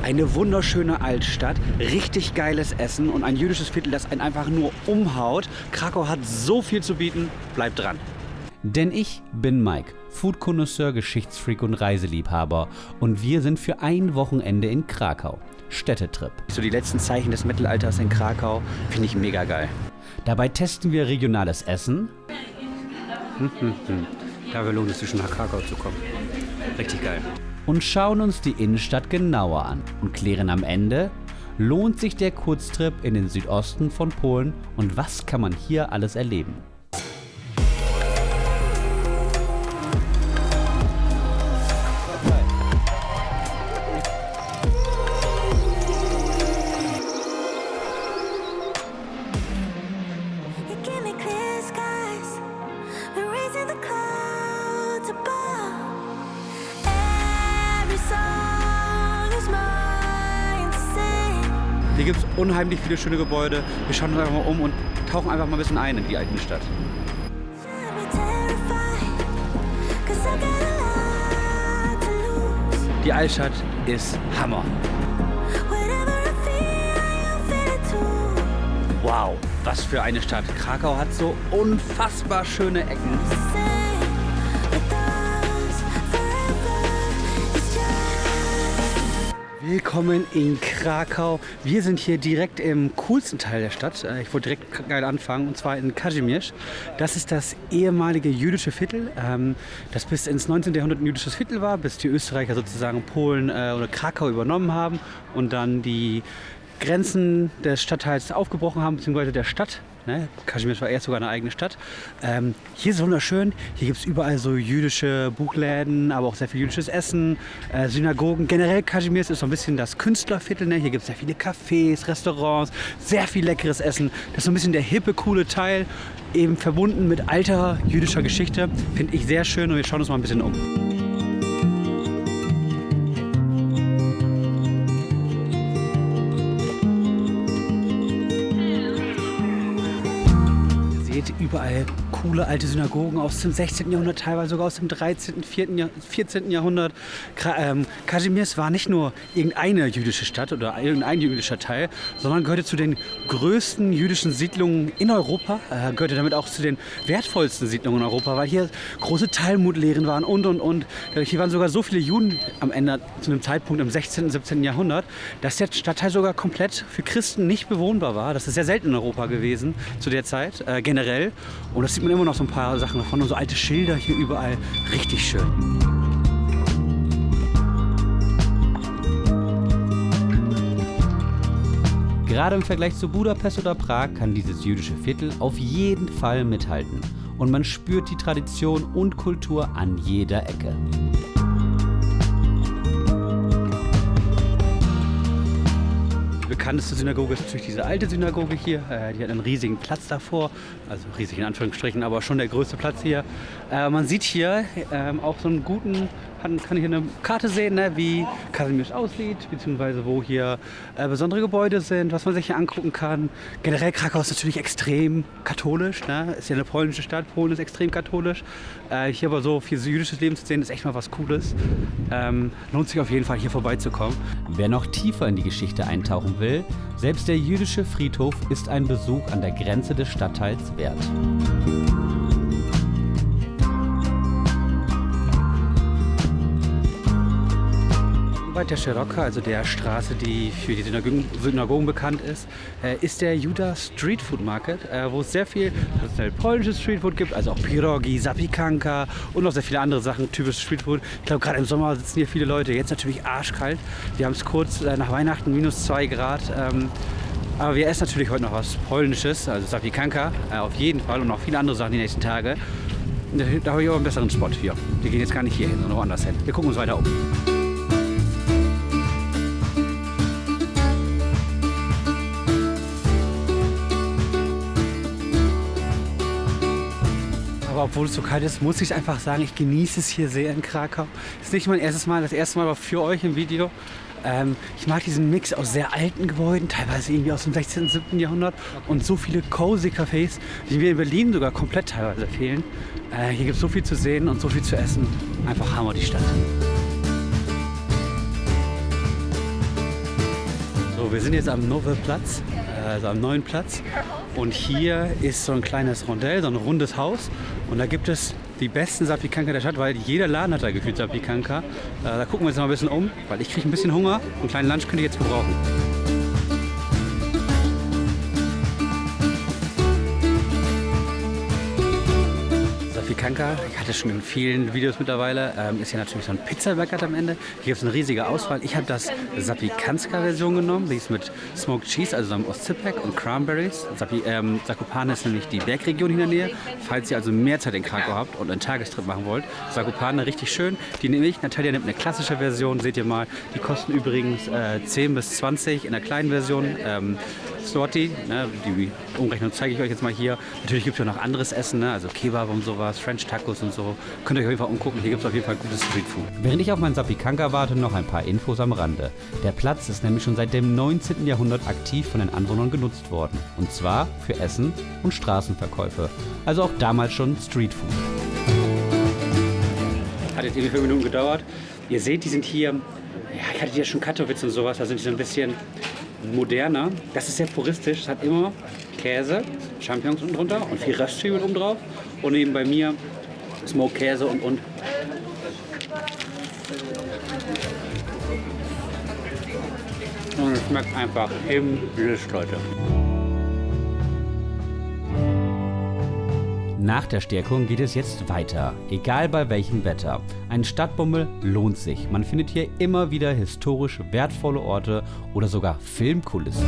Eine wunderschöne Altstadt, richtig geiles Essen und ein jüdisches Viertel, das einen einfach nur umhaut. Krakau hat so viel zu bieten, bleibt dran. Denn ich bin Mike, Food-Connoisseur, Geschichtsfreak und Reiseliebhaber und wir sind für ein Wochenende in Krakau. Städtetrip. So die letzten Zeichen des Mittelalters in Krakau finde ich mega geil. Dabei testen wir regionales Essen. Da lohnt es sich schon nach Krakau zu kommen. Richtig geil. Und schauen uns die Innenstadt genauer an und klären am Ende, lohnt sich der Kurztrip in den Südosten von Polen und was kann man hier alles erleben? Hier gibt es unheimlich viele schöne Gebäude. Wir schauen uns einfach mal um und tauchen einfach mal ein bisschen ein in die alte Stadt. Die Altstadt ist Hammer. Wow, was für eine Stadt. Krakau hat so unfassbar schöne Ecken. Willkommen in Krakau. Wir sind hier direkt im coolsten Teil der Stadt. Ich wollte direkt geil anfangen, und zwar in Kazimierz. Das ist das ehemalige jüdische Viertel, das bis ins 19. Jahrhundert ein jüdisches Viertel war, bis die Österreicher sozusagen Polen oder Krakau übernommen haben und dann die Grenzen des Stadtteils aufgebrochen haben, beziehungsweise der Stadt. Kazimierz war erst sogar eine eigene Stadt. Hier ist es wunderschön. Hier gibt es überall so jüdische Buchläden, aber auch sehr viel jüdisches Essen, Synagogen. Generell Kazimierz ist so ein bisschen das Künstlerviertel. Hier gibt es sehr viele Cafés, Restaurants, sehr viel leckeres Essen. Das ist so ein bisschen der hippe, coole Teil, eben verbunden mit alter jüdischer Geschichte. Finde ich sehr schön und wir schauen uns mal ein bisschen um. Überall coole alte Synagogen aus dem 16. Jahrhundert, teilweise sogar aus dem 13., 14. Jahrhundert. Kazimierz war nicht nur irgendeine jüdische Stadt oder irgendein jüdischer Teil, sondern gehörte zu den größten jüdischen Siedlungen in Europa, gehörte damit auch zu den wertvollsten Siedlungen in Europa, weil hier große Talmudlehren waren und. Hier waren sogar so viele Juden am Ende zu einem Zeitpunkt im 16. und 17. Jahrhundert, dass der Stadtteil sogar komplett für Christen nicht bewohnbar war. Das ist sehr selten in Europa gewesen zu der Zeit, generell. Und das sieht man immer noch so ein paar Sachen davon und so alte Schilder hier überall. Richtig schön. Gerade im Vergleich zu Budapest oder Prag kann dieses jüdische Viertel auf jeden Fall mithalten. Und man spürt die Tradition und Kultur an jeder Ecke. Die bekannteste Synagoge ist natürlich diese alte Synagoge hier. Die hat einen riesigen Platz davor, also riesig in Anführungsstrichen, aber schon der größte Platz hier. Man sieht hier auch so einen guten, kann ich hier eine Karte sehen, wie Kazimierz aussieht, beziehungsweise wo hier besondere Gebäude sind, was man sich hier angucken kann. Generell Krakau ist natürlich extrem katholisch, ist ja eine polnische Stadt, Polen ist extrem katholisch. Hier aber so viel jüdisches Leben zu sehen, ist echt mal was Cooles. Lohnt sich auf jeden Fall hier vorbeizukommen. Wer noch tiefer in die Geschichte eintauchen will, selbst der jüdische Friedhof ist ein Besuch an der Grenze des Stadtteils wert. Der Szeroka, also der Straße, die für die Synagogen bekannt ist der Juda Street Food Market, wo es sehr viel polnisches Streetfood gibt, also auch Pierogi, Zapikanka und noch sehr viele andere Sachen, typisches Streetfood. Ich glaube, gerade im Sommer sitzen hier viele Leute, jetzt natürlich arschkalt. Wir haben es kurz nach Weihnachten, -2 Grad. Aber wir essen natürlich heute noch was Polnisches, also Zapikanka, auf jeden Fall und noch viele andere Sachen die nächsten Tage. Da habe ich aber einen besseren Spot hier. Wir gehen jetzt gar nicht hier hin, sondern woanders hin. Wir gucken uns weiter um. Aber obwohl es so kalt ist, muss ich einfach sagen, ich genieße es hier sehr in Krakau. Das ist nicht mein erstes Mal, das erste Mal war für euch im Video. Ich mag diesen Mix aus sehr alten Gebäuden, teilweise irgendwie aus dem 16. und 17. Jahrhundert und so viele cozy Cafés, die mir in Berlin sogar komplett teilweise fehlen. Hier gibt es so viel zu sehen und so viel zu essen. Einfach Hammer, die Stadt. So, wir sind jetzt am Nove-Platz, also am neuen Platz. Und hier ist so ein kleines Rondell, so ein rundes Haus. Und da gibt es die besten Zapiekanka der Stadt, weil jeder Laden hat da gefühlt Zapiekanka. Da gucken wir uns noch ein bisschen um, weil ich kriege ein bisschen Hunger. Einen kleinen Lunch könnte ich jetzt gebrauchen. Zapiekanka, ich hatte schon in vielen Videos mittlerweile, ist ja natürlich so ein Pizzabäcker am Ende. Hier gibt es eine riesige Auswahl. Ich habe das Zapiekanska-Version genommen, die ist mit Smoked Cheese, also so einem Oscypek und Cranberries. Zakopane ist nämlich die Bergregion in der Nähe. Falls ihr also mehr Zeit in Krakau habt und einen Tagestrip machen wollt, Zakopane richtig schön. Die nehme ich. Natalia nimmt eine klassische Version, seht ihr mal. Die kosten übrigens 10 bis 20 in der kleinen Version. Zloty, ne, die Umrechnung zeige ich euch jetzt mal hier. Natürlich gibt es ja noch anderes Essen, ne, also Kebab und sowas, French Tacos und so. Könnt ihr euch auf jeden Fall umgucken, hier gibt es auf jeden Fall gutes Streetfood. Während ich auf meinen Zapiekanka warte, noch ein paar Infos am Rande. Der Platz ist nämlich schon seit dem 19. Jahrhundert aktiv von den Anwohnern genutzt worden. Und zwar für Essen und Straßenverkäufe. Also auch damals schon Streetfood. Hat jetzt irgendwie 5 Minuten gedauert. Ihr seht, die sind hier, ja, ich hatte ja schon Katowice und sowas, da sind die so ein bisschen moderner. Das ist sehr puristisch. Es hat immer Käse, Champignons unten drunter und viel Röstzwiebeln oben drauf. Und eben bei mir Smoked Käse und. Und es schmeckt einfach himmlisch, Leute. Nach der Stärkung geht es jetzt weiter, egal bei welchem Wetter. Ein Stadtbummel lohnt sich. Man findet hier immer wieder historisch wertvolle Orte oder sogar Filmkulissen.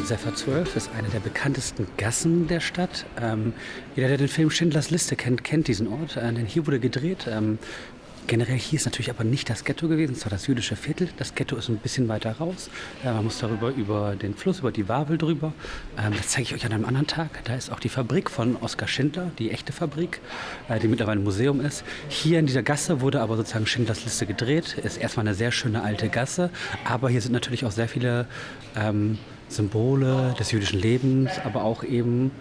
Zephyr 12 ist eine der bekanntesten Gassen der Stadt. Jeder, der den Film Schindlers Liste kennt, kennt diesen Ort, denn hier wurde gedreht. Generell hier ist natürlich aber nicht das Ghetto gewesen, es war das jüdische Viertel. Das Ghetto ist ein bisschen weiter raus. Man muss darüber über den Fluss, über die Wavel drüber. Das zeige ich euch an einem anderen Tag. Da ist auch die Fabrik von Oskar Schindler, die echte Fabrik, die mittlerweile ein Museum ist. Hier in dieser Gasse wurde aber sozusagen Schindlers Liste gedreht. Ist erstmal eine sehr schöne alte Gasse, aber hier sind natürlich auch sehr viele Symbole des jüdischen Lebens, aber auch eben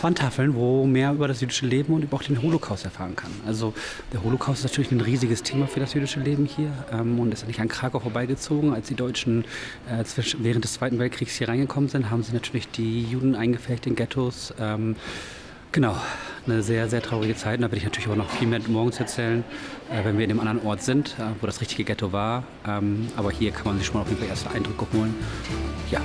Wandtafeln, wo mehr über das jüdische Leben und über auch den Holocaust erfahren kann. Also der Holocaust ist natürlich ein riesiges Thema für das jüdische Leben hier und ist nicht an Krakau vorbeigezogen. Als die Deutschen während des Zweiten Weltkriegs hier reingekommen sind, haben sie natürlich die Juden eingepfercht in Ghettos. Genau, eine sehr, sehr traurige Zeit. Und da werde ich natürlich aber noch viel mehr morgens erzählen, wenn wir in dem anderen Ort sind, wo das richtige Ghetto war. Aber hier kann man sich schon mal auf jeden Fall erste Eindrücke holen. Ja.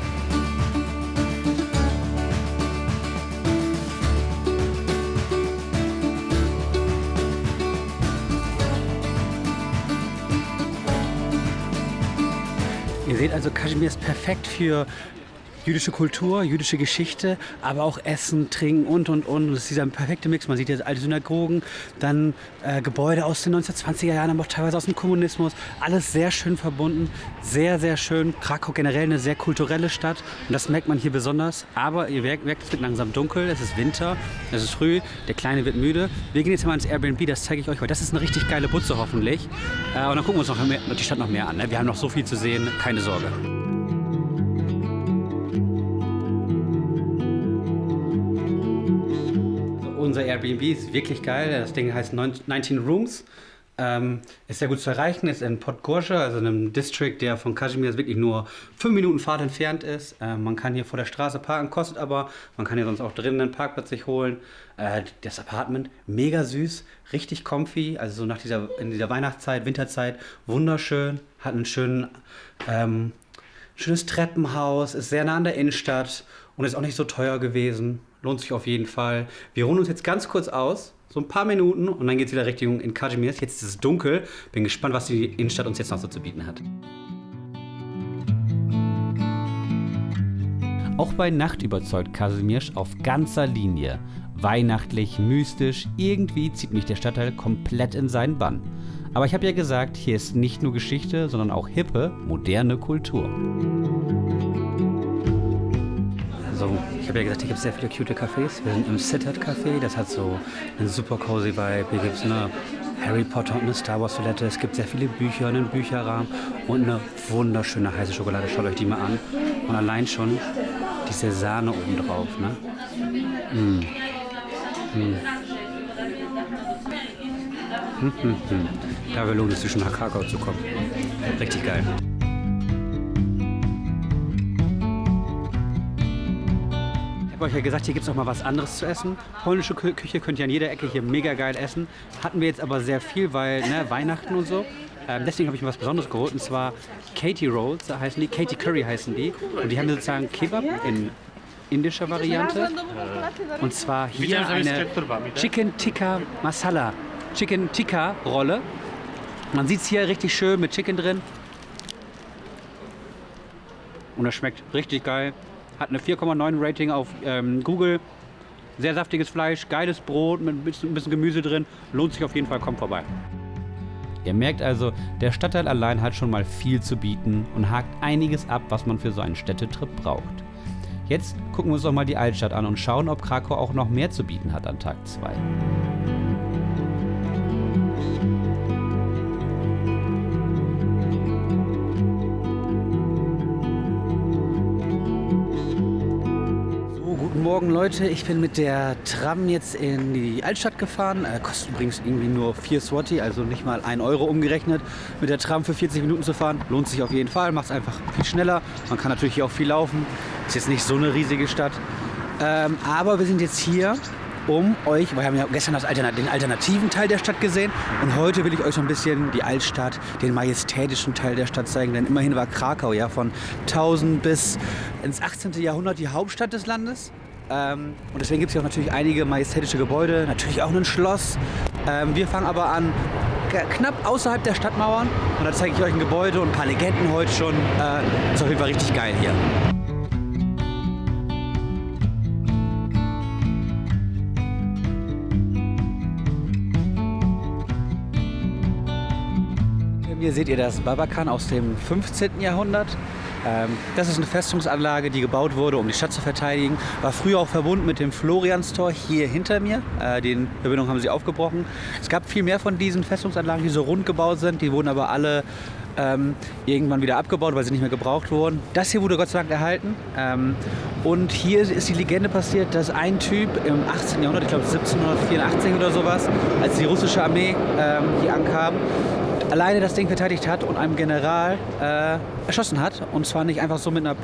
Ihr seht also, Kaschmir ist perfekt für jüdische Kultur, jüdische Geschichte, aber auch Essen, Trinken und. Das ist dieser perfekte Mix. Man sieht jetzt alte Synagogen, dann Gebäude aus den 1920er Jahren, aber auch teilweise aus dem Kommunismus. Alles sehr schön verbunden, sehr, sehr schön. Krakau generell eine sehr kulturelle Stadt und das merkt man hier besonders. Aber ihr merkt, es wird langsam dunkel, es ist Winter, es ist früh, der Kleine wird müde. Wir gehen jetzt mal ins Airbnb, das zeige ich euch, weil das ist eine richtig geile Butze hoffentlich. Und dann gucken wir uns noch die Stadt noch mehr an. Ne? Wir haben noch so viel zu sehen, keine Sorge. Unser Airbnb ist wirklich geil. Das Ding heißt 19 Rooms. Ist sehr gut zu erreichen. Ist in Podgorze, also einem District, der von Kazimierz wirklich nur 5 Minuten Fahrt entfernt ist. Man kann hier vor der Straße parken, kostet aber. Man kann hier sonst auch drinnen einen Parkplatz sich holen. Das Apartment, mega süß, richtig comfy. Also so in dieser Weihnachtszeit, Winterzeit, wunderschön. Hat einen schönes Treppenhaus, ist sehr nah an der Innenstadt und ist auch nicht so teuer gewesen. Lohnt sich auf jeden Fall. Wir ruhen uns jetzt ganz kurz aus, so ein paar Minuten und dann geht es wieder Richtung in Kazimierz. Jetzt ist es dunkel. Bin gespannt, was die Innenstadt uns jetzt noch so zu bieten hat. Auch bei Nacht überzeugt Kazimierz auf ganzer Linie. Weihnachtlich, mystisch, irgendwie zieht mich der Stadtteil komplett in seinen Bann. Aber ich habe ja gesagt, hier ist nicht nur Geschichte, sondern auch hippe, moderne Kultur. Also, ich habe ja gesagt, hier gibt es sehr viele cute Cafés. Wir sind im Sittard Café, das hat so einen super cozy Vibe. Hier gibt es eine Harry Potter und eine Star Wars Toilette. Es gibt sehr viele Bücher, einen Bücherrahmen und eine wunderschöne heiße Schokolade. Schaut euch die mal an. Und allein schon diese Sahne oben drauf, ne? Da lohnt es sich schon nach Krakau zu kommen. Richtig geil. Ich habe euch ja gesagt, hier gibt es noch mal was anderes zu essen. Polnische Küche könnt ihr an jeder Ecke hier mega geil essen. Hatten wir jetzt aber sehr viel, weil Weihnachten und so. Deswegen habe ich mir was Besonderes geholt, und zwar Katie Rolls, heißen die, Katie Curry heißen die. Und die haben sozusagen Kebab in indischer Variante. Und zwar hier eine Chicken Tikka Masala, Chicken Tikka Rolle. Man sieht es hier richtig schön mit Chicken drin. Und das schmeckt richtig geil. Hat eine 4,9 Rating auf Google. Sehr saftiges Fleisch, geiles Brot mit ein bisschen Gemüse drin. Lohnt sich auf jeden Fall, kommt vorbei. Ihr merkt also, der Stadtteil allein hat schon mal viel zu bieten und hakt einiges ab, was man für so einen Städtetrip braucht. Jetzt gucken wir uns doch mal die Altstadt an und schauen, ob Krakau auch noch mehr zu bieten hat an Tag 2. Guten Morgen Leute, ich bin mit der Tram jetzt in die Altstadt gefahren. Kostet übrigens irgendwie nur 4 Zloty, also nicht mal 1 Euro umgerechnet. Mit der Tram für 40 Minuten zu fahren, lohnt sich auf jeden Fall, macht es einfach viel schneller. Man kann natürlich hier auch viel laufen, ist jetzt nicht so eine riesige Stadt. Aber wir sind jetzt hier, um euch, wir haben ja gestern den alternativen Teil der Stadt gesehen, und heute will ich euch so ein bisschen die Altstadt, den majestätischen Teil der Stadt zeigen, denn immerhin war Krakau ja von 1000 bis ins 18. Jahrhundert die Hauptstadt des Landes. Und deswegen gibt es hier auch natürlich einige majestätische Gebäude, natürlich auch ein Schloss. Wir fangen aber an knapp außerhalb der Stadtmauern, und da zeige ich euch ein Gebäude und ein paar Legenden heute schon. Ist auf jeden Fall richtig geil hier. Hier seht ihr das Babakan aus dem 15. Jahrhundert. Das ist eine Festungsanlage, die gebaut wurde, um die Stadt zu verteidigen. War früher auch verbunden mit dem Florianstor hier hinter mir. Die Verbindung haben sie aufgebrochen. Es gab viel mehr von diesen Festungsanlagen, die so rund gebaut sind. Die wurden aber alle irgendwann wieder abgebaut, weil sie nicht mehr gebraucht wurden. Das hier wurde Gott sei Dank erhalten. Und hier ist die Legende passiert, dass ein Typ im 18. Jahrhundert, ich glaube 1784 oder sowas, als die russische Armee hier ankam, alleine das Ding verteidigt hat und einem General erschossen hat. Und zwar nicht einfach so mit einer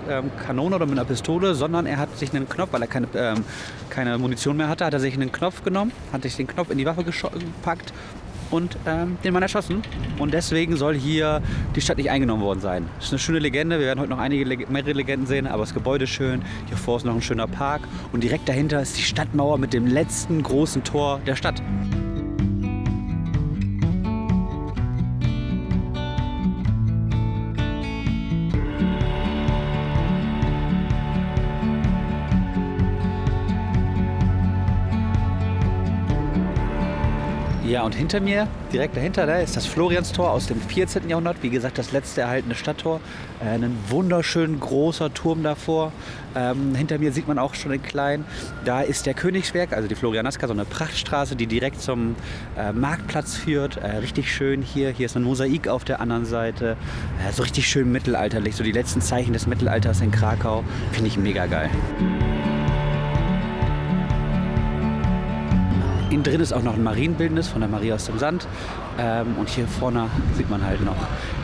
Kanone oder mit einer Pistole, sondern er hat sich einen Knopf, weil er keine Munition mehr hatte, hat er sich einen Knopf genommen, hat sich den Knopf in die Waffe gepackt und den Mann erschossen. Und deswegen soll hier die Stadt nicht eingenommen worden sein. Das ist eine schöne Legende. Wir werden heute noch mehrere Legenden sehen, aber das Gebäude ist schön. Hier vor ist noch ein schöner Park. Und direkt dahinter ist die Stadtmauer mit dem letzten großen Tor der Stadt. Ja, und hinter mir, direkt dahinter, da ist das Florianstor aus dem 14. Jahrhundert. Wie gesagt, das letzte erhaltene Stadttor. Ein wunderschön großer Turm davor. Hinter mir sieht man auch schon den kleinen. Da ist der Königsberg, also die Florianaska, so eine Prachtstraße, die direkt zum Marktplatz führt. Richtig schön hier. Hier ist ein Mosaik auf der anderen Seite. So richtig schön mittelalterlich. So die letzten Zeichen des Mittelalters in Krakau. Finde ich mega geil. Innen drin ist auch noch ein Marienbildnis von der Maria aus dem Sand. Und hier vorne sieht man halt noch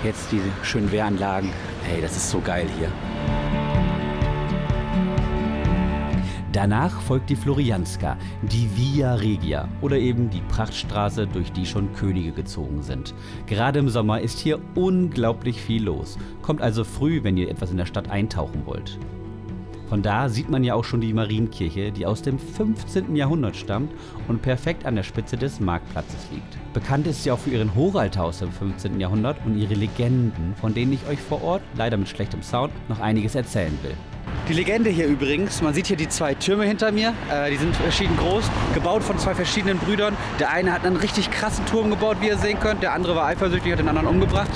jetzt diese schönen Wehranlagen. Hey, das ist so geil hier. Danach folgt die Florianska, die Via Regia oder eben die Prachtstraße, durch die schon Könige gezogen sind. Gerade im Sommer ist hier unglaublich viel los. Kommt also früh, wenn ihr etwas in der Stadt eintauchen wollt. Von da sieht man ja auch schon die Marienkirche, die aus dem 15. Jahrhundert stammt und perfekt an der Spitze des Marktplatzes liegt. Bekannt ist sie auch für ihren Hochaltar aus dem 15. Jahrhundert und ihre Legenden, von denen ich euch vor Ort, leider mit schlechtem Sound, noch einiges erzählen will. Die Legende hier übrigens, man sieht hier die 2 Türme hinter mir, die sind verschieden groß, gebaut von 2 verschiedenen Brüdern. Der eine hat einen richtig krassen Turm gebaut, wie ihr sehen könnt, der andere war eifersüchtig, hat den anderen umgebracht,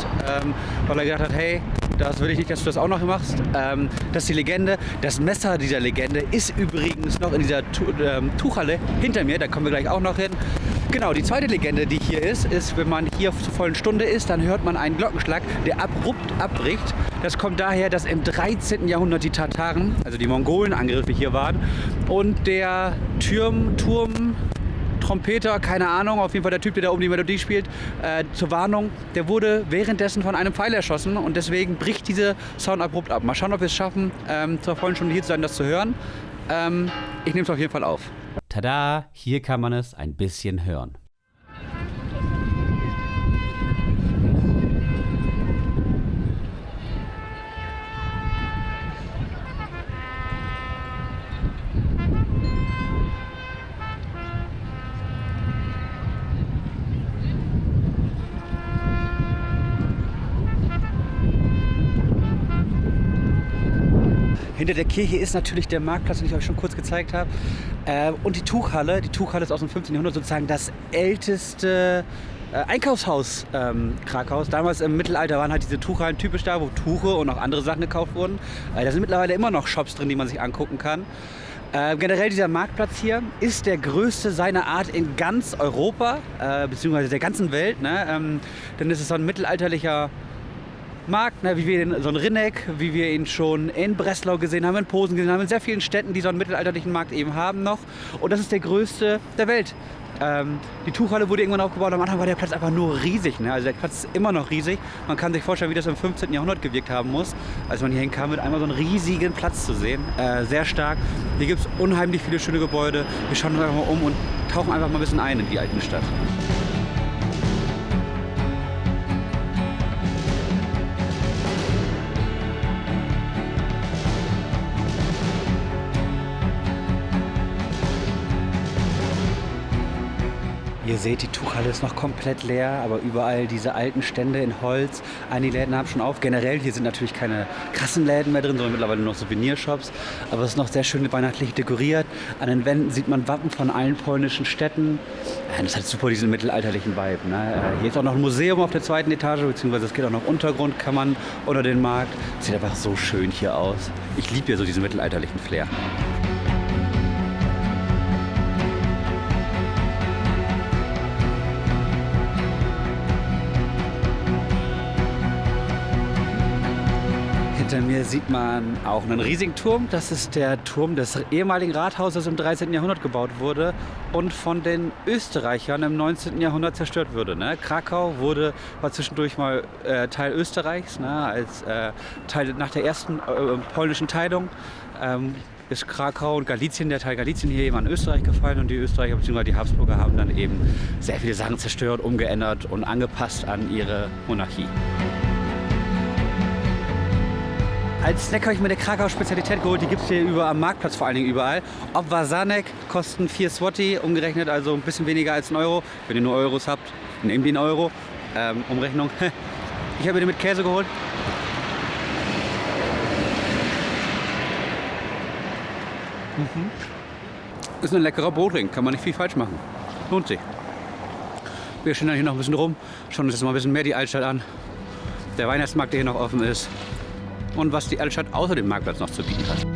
weil er gedacht hat, hey, das will ich nicht, dass du das auch noch machst. Das ist die Legende. Das Messer dieser Legende ist übrigens noch in dieser Tuchhalle hinter mir, da kommen wir gleich auch noch hin. Genau, die zweite Legende, die hier ist, wenn man hier zur vollen Stunde ist, dann hört man einen Glockenschlag, der abrupt abbricht. Das kommt daher, dass im 13. Jahrhundert die Tataren, also die Mongolen, Angriffe hier waren und der Trommelwirbel Trompeter, keine Ahnung, auf jeden Fall der Typ, der da oben die Melodie spielt, zur Warnung, der wurde währenddessen von einem Pfeil erschossen und deswegen bricht dieser Sound abrupt ab. Mal schauen, ob wir es schaffen, zur vollen Stunde hier zu sein, das zu hören. Ich nehme es auf jeden Fall auf. Tada, hier kann man es ein bisschen hören. Hinter der Kirche ist natürlich der Marktplatz, den ich euch schon kurz gezeigt habe. Und die Tuchhalle. Die Tuchhalle ist aus dem 15. Jahrhundert sozusagen das älteste Einkaufshaus Krakaus. Damals im Mittelalter waren halt diese Tuchhallen typisch da, wo Tuche und auch andere Sachen gekauft wurden. Da sind mittlerweile immer noch Shops drin, die man sich angucken kann. Generell dieser Marktplatz hier ist der größte seiner Art in ganz Europa, beziehungsweise der ganzen Welt. Ne? Denn es ist so ein mittelalterlicher Markt, ne, wie wir so einen Rinneck, wie wir ihn schon in Breslau gesehen haben, in Posen gesehen haben, in sehr vielen Städten, die so einen mittelalterlichen Markt eben haben noch. Und das ist der größte der Welt. Die Tuchhalle wurde irgendwann aufgebaut, am Anfang war der Platz einfach nur riesig. Ne? Also der Platz ist immer noch riesig. Man kann sich vorstellen, wie das im 15. Jahrhundert gewirkt haben muss, als man hier hinkam, mit einmal so einen riesigen Platz zu sehen. Sehr stark. Hier gibt es unheimlich viele schöne Gebäude. Wir schauen uns einfach mal um und tauchen einfach mal ein bisschen ein in die alten Stadt. Ihr seht, die Tuchhalle ist noch komplett leer, aber überall diese alten Stände in Holz. Einige Läden haben schon auf. Generell, hier sind natürlich keine krassen Läden mehr drin, sondern mittlerweile noch Souvenirshops. Aber es ist noch sehr schön weihnachtlich dekoriert. An den Wänden sieht man Wappen von allen polnischen Städten. Das hat super diesen mittelalterlichen Vibe. Ne? Hier ist auch noch ein Museum auf der zweiten Etage, beziehungsweise es geht auch noch Untergrund, kann man unter den Markt. Sieht einfach so schön hier aus. Ich liebe hier so diesen mittelalterlichen Flair. Hinter mir sieht man auch einen riesigen Turm. Das ist der Turm des ehemaligen Rathauses im 13. Jahrhundert gebaut wurde und von den Österreichern im 19. Jahrhundert zerstört wurde. Ne? Krakau war zwischendurch mal Teil Österreichs, ne? Als Teil nach der ersten polnischen Teilung. Ist Krakau und Galizien, der Teil Galizien hier eben an Österreich gefallen und die Österreicher bzw. die Habsburger haben dann eben sehr viele Sachen zerstört, umgeändert und angepasst an ihre Monarchie. Als Snack habe ich mir eine Krakau-Spezialität geholt, die gibt es hier am Marktplatz vor allen Dingen überall. Obwasanek kosten 4 Zloty, umgerechnet also ein bisschen weniger als 1 Euro. Wenn ihr nur Euros habt, nehmt die 1 Euro. Umrechnung. Ich habe mir den mit Käse geholt. Ist ein leckerer Brotring, kann man nicht viel falsch machen. Lohnt sich. Wir stehen hier noch ein bisschen rum, schauen uns jetzt mal ein bisschen mehr die Altstadt an. Der Weihnachtsmarkt, der hier noch offen ist. Und was die Altstadt außer dem Marktplatz noch zu bieten hat.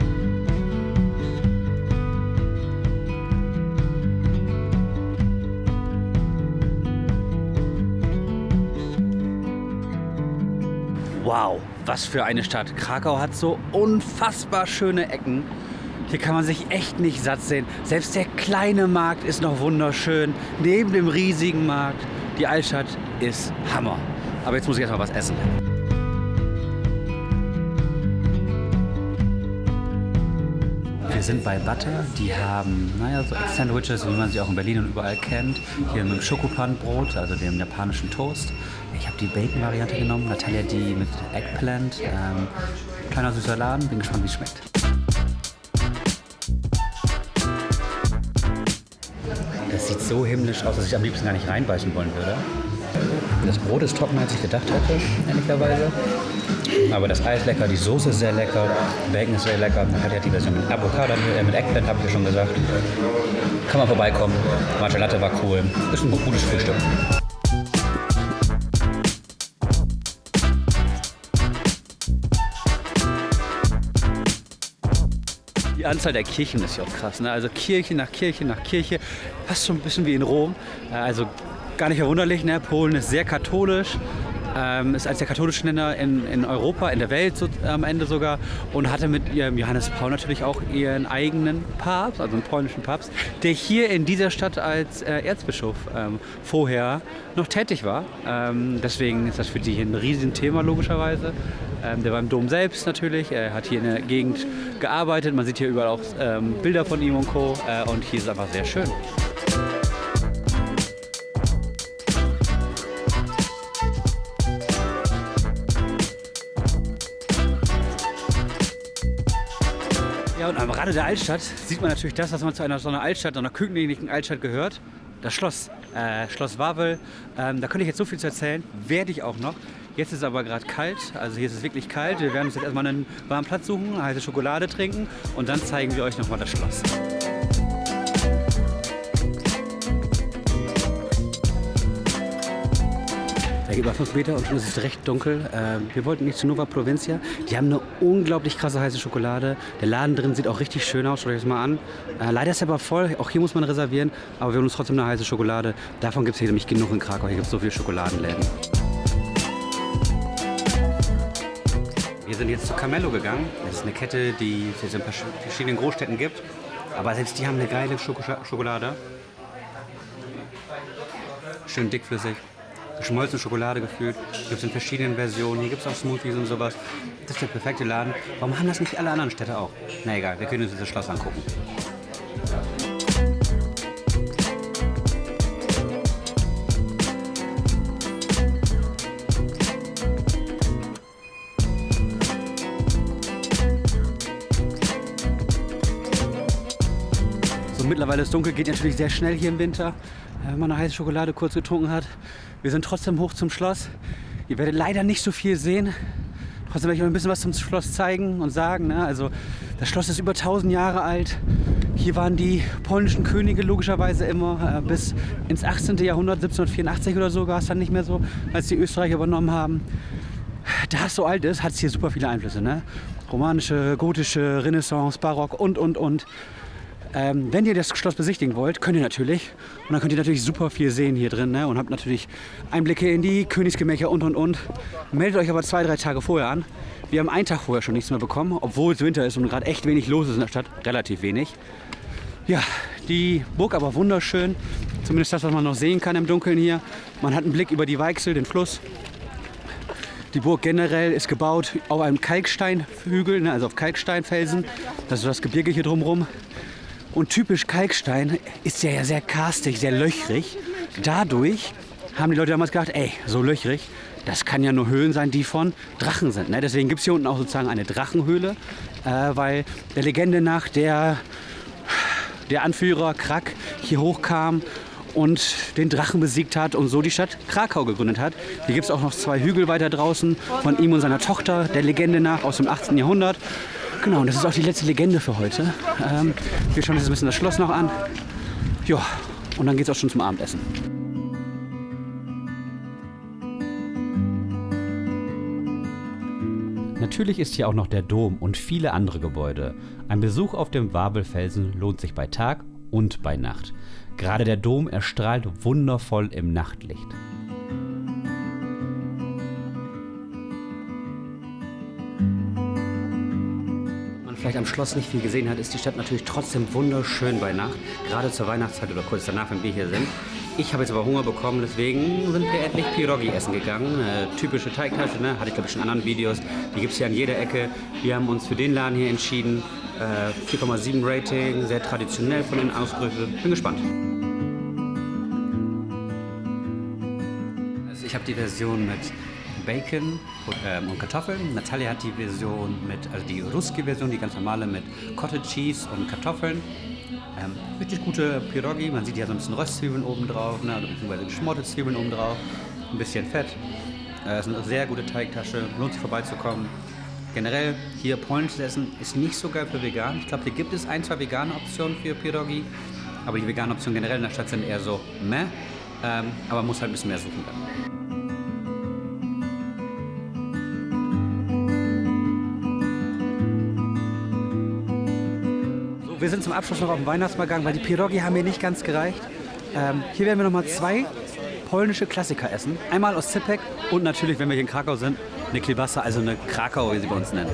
Wow, was für eine Stadt. Krakau hat so unfassbar schöne Ecken. Hier kann man sich echt nicht satt sehen. Selbst der kleine Markt ist noch wunderschön. Neben dem riesigen Markt. Die Altstadt ist Hammer. Aber jetzt muss ich erst mal was essen. Wir sind bei Butter. Die haben, so Egg-Sandwiches, wie man sie auch in Berlin und überall kennt. Hier mit dem Schokopan-Brot, also dem japanischen Toast. Ich habe die Bacon-Variante genommen. Natalia die mit Eggplant. Kleiner süßer Laden. Bin gespannt, wie es schmeckt. Das sieht so himmlisch aus, dass ich am liebsten gar nicht reinbeißen wollen würde. Das Brot ist trockener, als ich gedacht hätte, ehrlicherweise. Aber das Ei ist lecker, die Soße ist sehr lecker, Bacon ist sehr lecker. Man hat ja die Version mit Avocado, mit Eggplant, habe ich ja schon gesagt. Kann man vorbeikommen. Matcha Latte war cool. Ist ein gutes Frühstück. Die Anzahl der Kirchen ist ja auch krass. Ne? Also Kirche nach Kirche nach Kirche. Fast schon ein bisschen wie in Rom. Also gar nicht verwunderlich. Ne? Polen ist sehr katholisch. ist eines der katholischen Länder in Europa, in der Welt so, am Ende sogar und hatte mit ihrem Johannes Paul natürlich auch ihren eigenen Papst, also einen polnischen Papst, der hier in dieser Stadt als Erzbischof vorher noch tätig war. Deswegen ist das für die hier ein Riesenthema logischerweise. Der war im Dom selbst natürlich, er hat hier in der Gegend gearbeitet, man sieht hier überall auch Bilder von ihm und Co. Und hier ist es einfach sehr schön. Ja, und am Rande der Altstadt sieht man natürlich das, was man zu so einer Altstadt, so einer königlichen Altstadt gehört. Das Schloss, Schloss Wawel. Da könnte ich jetzt so viel zu erzählen, werde ich auch noch. Jetzt ist es aber gerade kalt, also hier ist es wirklich kalt. Wir werden uns jetzt erstmal einen warmen Platz suchen, heiße Schokolade trinken und dann zeigen wir euch nochmal das Schloss. Da geht mal 5 Meter und schon ist es recht dunkel. Wir wollten nicht zu Nova Provincia. Die haben eine unglaublich krasse heiße Schokolade. Der Laden drin sieht auch richtig schön aus. Schaut euch das mal an. Leider ist er aber voll. Auch hier muss man reservieren. Aber wir holen uns trotzdem eine heiße Schokolade. Davon gibt es hier nämlich genug in Krakau. Hier gibt es so viele Schokoladenläden. Wir sind jetzt zu Camello gegangen. Das ist eine Kette, die es in verschiedenen Großstädten gibt. Aber selbst die haben eine geile Schokolade. Schön dickflüssig. Geschmolzene Schokolade gefühlt. Gibt es in verschiedenen Versionen. Hier gibt es auch Smoothies und sowas. Das ist der perfekte Laden. Warum haben das nicht alle anderen Städte auch? Na egal, wir können uns das Schloss angucken. So, mittlerweile ist es dunkel, geht natürlich sehr schnell hier im Winter. Wenn man eine heiße Schokolade kurz getrunken hat. Wir sind trotzdem hoch zum Schloss. Ihr werdet leider nicht so viel sehen. Trotzdem werde ich euch ein bisschen was zum Schloss zeigen und sagen. Ne? Also das Schloss ist über 1000 Jahre alt. Hier waren die polnischen Könige logischerweise immer bis ins 18. Jahrhundert, 1784 oder so, war es dann nicht mehr so, als die Österreicher übernommen haben. Da es so alt ist, hat es hier super viele Einflüsse. Ne? Romanische, gotische, Renaissance, Barock und. Wenn ihr das Schloss besichtigen wollt, könnt ihr natürlich. Und dann könnt ihr natürlich super viel sehen hier drin. Ne? Und habt natürlich Einblicke in die Königsgemächer und. Meldet euch aber 2-3 Tage vorher an. Wir haben einen Tag vorher schon nichts mehr bekommen, obwohl es Winter ist und gerade echt wenig los ist in der Stadt. Relativ wenig. Ja, die Burg aber wunderschön. Zumindest das, was man noch sehen kann im Dunkeln hier. Man hat einen Blick über die Weichsel, den Fluss. Die Burg generell ist gebaut auf einem Kalksteinhügel, ne? Also auf Kalksteinfelsen. Das ist das Gebirge hier drumherum. Und typisch Kalkstein ist ja sehr karstig, sehr löchrig. Dadurch haben die Leute damals gedacht, ey, so löchrig, das kann ja nur Höhlen sein, die von Drachen sind. Ne? Deswegen gibt es hier unten auch sozusagen eine Drachenhöhle, weil der Legende nach der Anführer Krak hier hochkam und den Drachen besiegt hat und so die Stadt Krakau gegründet hat. Hier gibt es auch noch 2 Hügel weiter draußen von ihm und seiner Tochter, der Legende nach, aus dem 18. Jahrhundert. Genau, und das ist auch die letzte Legende für heute. Wir schauen uns ein bisschen das Schloss noch an. Ja, und dann geht es auch schon zum Abendessen. Natürlich ist hier auch noch der Dom und viele andere Gebäude. Ein Besuch auf dem Wawelfelsen lohnt sich bei Tag und bei Nacht. Gerade der Dom erstrahlt wundervoll im Nachtlicht. Vielleicht am Schloss nicht viel gesehen hat, ist die Stadt natürlich trotzdem wunderschön bei Nacht. Gerade zur Weihnachtszeit oder kurz danach, wenn wir hier sind. Ich habe jetzt aber Hunger bekommen, deswegen sind wir endlich Pierogi essen gegangen. Typische Teigtasche, ne? Hatte ich glaube ich schon in anderen Videos. Die gibt es hier an jeder Ecke. Wir haben uns für den Laden hier entschieden. 4,7 Rating, sehr traditionell von den Ausdrücken. Bin gespannt. Also ich habe die Version mit Bacon und Kartoffeln. Natalia hat die Version also die Ruski-Version, die ganz normale mit Cottage Cheese und Kartoffeln. Richtig gute Pierogi. Man sieht hier so ein bisschen Röstzwiebeln oben drauf, ne, beziehungsweise geschmorte Zwiebeln oben drauf. Ein bisschen Fett. Ist eine sehr gute Teigtasche. Lohnt sich vorbeizukommen. Generell hier polnisches Essen ist nicht so geil für vegan. Ich glaube, hier gibt es 1-2 vegane Optionen für Pierogi. Aber die veganen Optionen generell in der Stadt sind eher so meh. Aber man muss halt ein bisschen mehr suchen dann. Wir sind zum Abschluss noch auf dem Weihnachtsmarkt gegangen, weil die Pierogi haben mir nicht ganz gereicht. Hier werden wir nochmal 2 polnische Klassiker essen. Einmal Oscypek und natürlich, wenn wir hier in Krakau sind, eine Klibasa, also eine Krakau, wie sie bei uns nennen.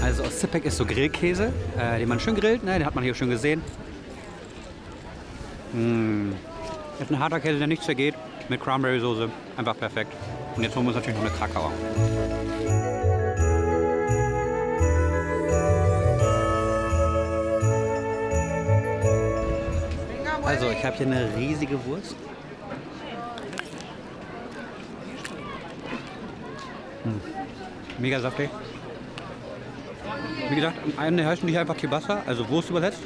Also Oscypek ist so Grillkäse, den man schön grillt, ne? Den hat man hier schön gesehen. Ist ein harter Käse, der nichts vergeht, mit Cranberry-Soße, einfach perfekt. Und jetzt holen wir uns natürlich noch eine Krakauer. Also, ich habe hier eine riesige Wurst. Mega saftig. Wie gesagt, eine heißt nicht einfach Kielbasa, also Wurst übersetzt.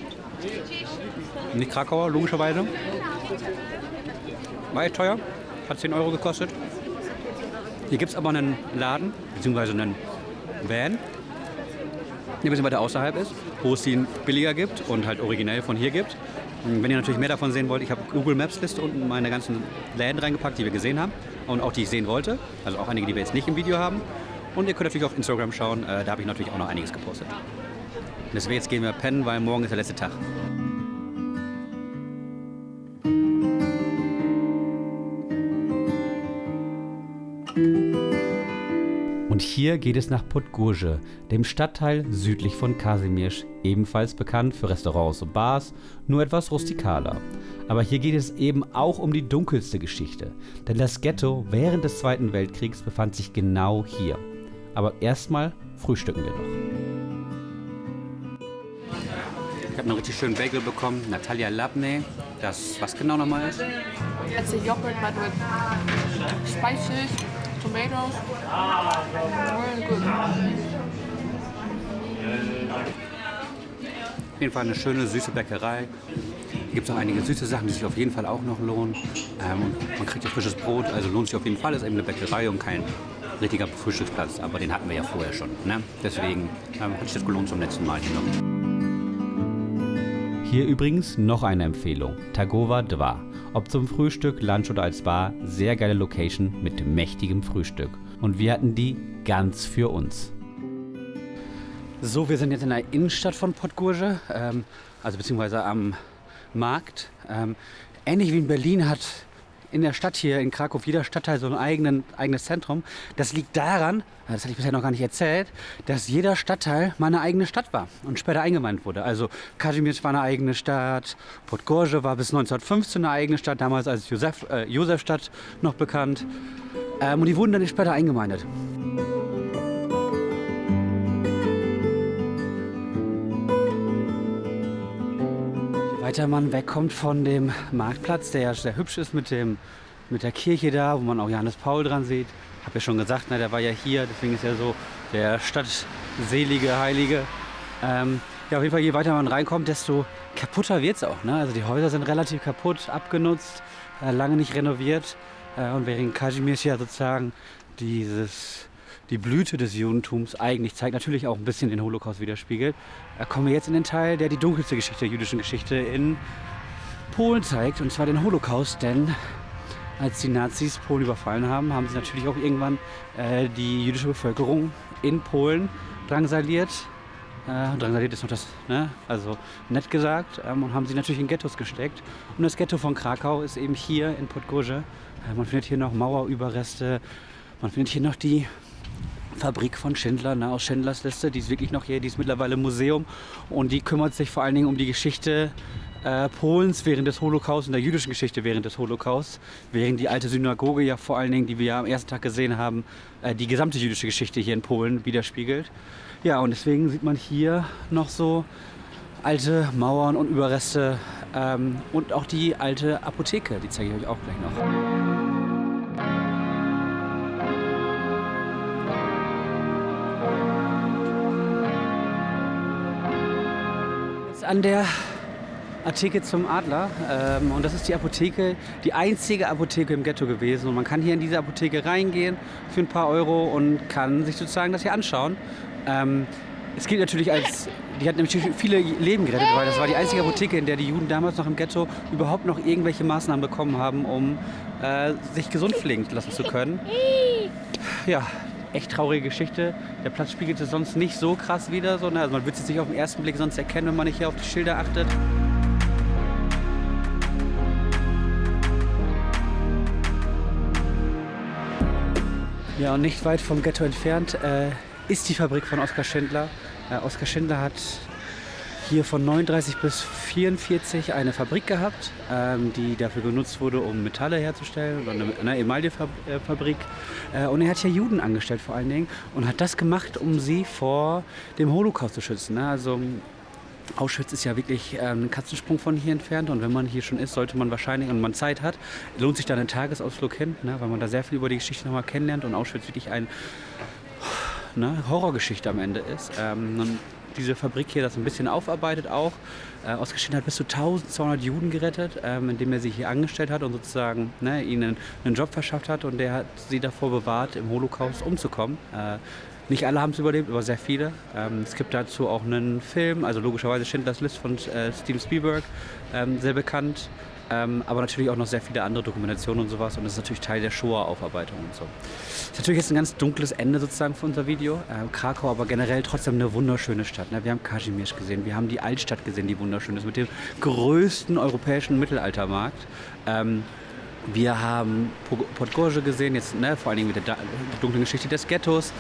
Nicht Krakauer, logischerweise. War echt teuer, hat 10 Euro gekostet. Hier gibt es aber einen Laden, beziehungsweise einen Van, der ein bisschen weiter außerhalb ist, wo es den billiger gibt und halt originell von hier gibt. Und wenn ihr natürlich mehr davon sehen wollt, ich habe Google Maps Liste unten meine ganzen Läden reingepackt, die wir gesehen haben und auch die ich sehen wollte. Also auch einige, die wir jetzt nicht im Video haben. Und ihr könnt natürlich auf Instagram schauen, da habe ich natürlich auch noch einiges gepostet. Deswegen jetzt gehen wir pennen, weil morgen ist der letzte Tag. Und hier geht es nach Podgorze, dem Stadtteil südlich von Kazimierz, ebenfalls bekannt für Restaurants und Bars, nur etwas rustikaler. Aber hier geht es eben auch um die dunkelste Geschichte, denn das Ghetto während des Zweiten Weltkriegs befand sich genau hier. Aber erstmal frühstücken wir noch. Ich habe einen richtig schönen Bagel bekommen, Natalia Labne, das was genau nochmal ist? It's a yogurt but with spices, tomatoes, really good. Auf jeden Fall eine schöne, süße Bäckerei. Hier gibt es auch einige süße Sachen, die sich auf jeden Fall auch noch lohnen. Und man kriegt hier frisches Brot, also lohnt sich auf jeden Fall. Das ist eben eine Bäckerei und kein richtiger Frühstücksplatz, aber den hatten wir ja vorher schon. Ne? Deswegen hat sich das gelohnt zum letzten Mal hier noch. Hier übrigens noch eine Empfehlung, Targowa 2. Ob zum Frühstück, Lunch oder als Bar, sehr geile Location mit mächtigem Frühstück. Und wir hatten die ganz für uns. So, wir sind jetzt in der Innenstadt von Podgorze, also beziehungsweise am Markt. Ähnlich wie in Berlin hat in der Stadt hier in Krakow jeder Stadtteil so ein eigenes Zentrum. Das liegt daran, das hatte ich bisher noch gar nicht erzählt, dass jeder Stadtteil mal eine eigene Stadt war und später eingeweiht wurde. Also Kazimierz war eine eigene Stadt, Podgorze war bis 1915 eine eigene Stadt, damals als Josefstadt noch bekannt. Und die wurden dann später eingemeindet. Weiter man wegkommt von dem Marktplatz, der ja sehr hübsch ist mit der Kirche da, wo man auch Johannes Paul dran sieht. Ich habe ja schon gesagt, ne, der war ja hier, deswegen ist er so der stadtselige Heilige. Ja, auf jeden Fall, je weiter man reinkommt, desto kaputter wird es auch. Ne? Also die Häuser sind relativ kaputt, abgenutzt, lange nicht renoviert. Und während Kazimierz ja sozusagen die Blüte des Judentums eigentlich zeigt, natürlich auch ein bisschen den Holocaust widerspiegelt, kommen wir jetzt in den Teil, der die dunkelste Geschichte der jüdischen Geschichte in Polen zeigt, und zwar den Holocaust, denn als die Nazis Polen überfallen haben, haben sie natürlich auch irgendwann die jüdische Bevölkerung in Polen drangsaliert. Drangsaliert ist noch das, ne? Also nett gesagt, und haben sie natürlich in Ghettos gesteckt. Und das Ghetto von Krakau ist eben hier in Podgorze. Man findet hier noch Mauerüberreste, man findet hier noch die Fabrik von Schindler, ne, aus Schindlers Liste, die ist wirklich noch hier, die ist mittlerweile Museum und die kümmert sich vor allen Dingen um die Geschichte Polens während des Holocaust und der jüdischen Geschichte während des Holocaust, während die alte Synagoge ja vor allen Dingen, die wir ja am ersten Tag gesehen haben, die gesamte jüdische Geschichte hier in Polen widerspiegelt. Ja, und deswegen sieht man hier noch so alte Mauern und Überreste und auch die alte Apotheke, die zeige ich euch auch gleich noch. An der Apotheke zum Adler und das ist die Apotheke, die einzige Apotheke im Ghetto gewesen, und man kann hier in diese Apotheke reingehen für ein paar Euro und kann sich sozusagen das hier anschauen. Es gilt natürlich als, die hat nämlich viele Leben gerettet, weil das war die einzige Apotheke, in der die Juden damals noch im Ghetto überhaupt noch irgendwelche Maßnahmen bekommen haben, um sich gesund pflegen lassen zu können. Ja, echt traurige Geschichte. Der Platz spiegelt es sonst nicht so krass wider. So, ne? Also man wird es jetzt nicht auf den ersten Blick sonst erkennen, wenn man nicht hier auf die Schilder achtet. Ja, und nicht weit vom Ghetto entfernt ist die Fabrik von Oskar Schindler. Oskar Schindler hat hier von 39 bis 44 eine Fabrik gehabt, die dafür genutzt wurde, um Metalle herzustellen, oder eine Emaillefabrik. Und er hat hier Juden angestellt vor allen Dingen und hat das gemacht, um sie vor dem Holocaust zu schützen. Ne? Also Auschwitz ist ja wirklich ein Katzensprung von hier entfernt und wenn man hier schon ist, sollte man wahrscheinlich, und man Zeit hat, lohnt sich da ein Tagesausflug hin, ne? Weil man da sehr viel über die Geschichte nochmal kennenlernt und Auschwitz wirklich eine Horrorgeschichte am Ende ist. Und diese Fabrik hier das ein bisschen aufarbeitet auch. Oskar Schindler hat bis zu 1200 Juden gerettet, indem er sie hier angestellt hat und sozusagen ihnen einen Job verschafft hat und der hat sie davor bewahrt, im Holocaust umzukommen. Nicht alle haben es überlebt, aber sehr viele. Es gibt dazu auch einen Film, also logischerweise Schindlers List von Steven Spielberg, sehr bekannt. Aber natürlich auch noch sehr viele andere Dokumentationen und sowas. Und das ist natürlich Teil der Shoah-Aufarbeitung und so. Das ist natürlich jetzt ein ganz dunkles Ende sozusagen für unser Video. Krakau aber generell trotzdem eine wunderschöne Stadt. Ne? Wir haben Kazimierz gesehen, wir haben die Altstadt gesehen, die wunderschön ist, mit dem größten europäischen Mittelaltermarkt. Wir haben Podgorze gesehen, jetzt, vor allen Dingen mit der dunklen Geschichte des Ghettos.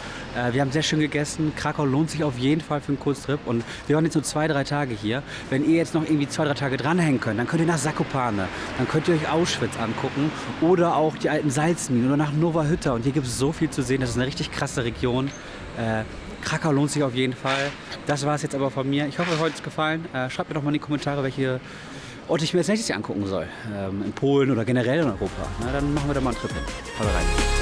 Wir haben sehr schön gegessen. Krakau lohnt sich auf jeden Fall für einen Kurztrip. Und wir waren jetzt nur 2-3 Tage hier. Wenn ihr jetzt noch irgendwie 2-3 Tage dranhängen könnt, dann könnt ihr nach Zakopane, dann könnt ihr euch Auschwitz angucken oder auch die alten Salzminen oder nach Nowa Hütta. Und hier gibt es so viel zu sehen. Das ist eine richtig krasse Region. Krakau lohnt sich auf jeden Fall. Das war es jetzt aber von mir. Ich hoffe, euch hat es gefallen. Schreibt mir doch mal in die Kommentare, welche Orte ich mir als nächstes hier angucken soll. In Polen oder generell in Europa. Na, dann machen wir da mal einen Trip hin. Haut rein.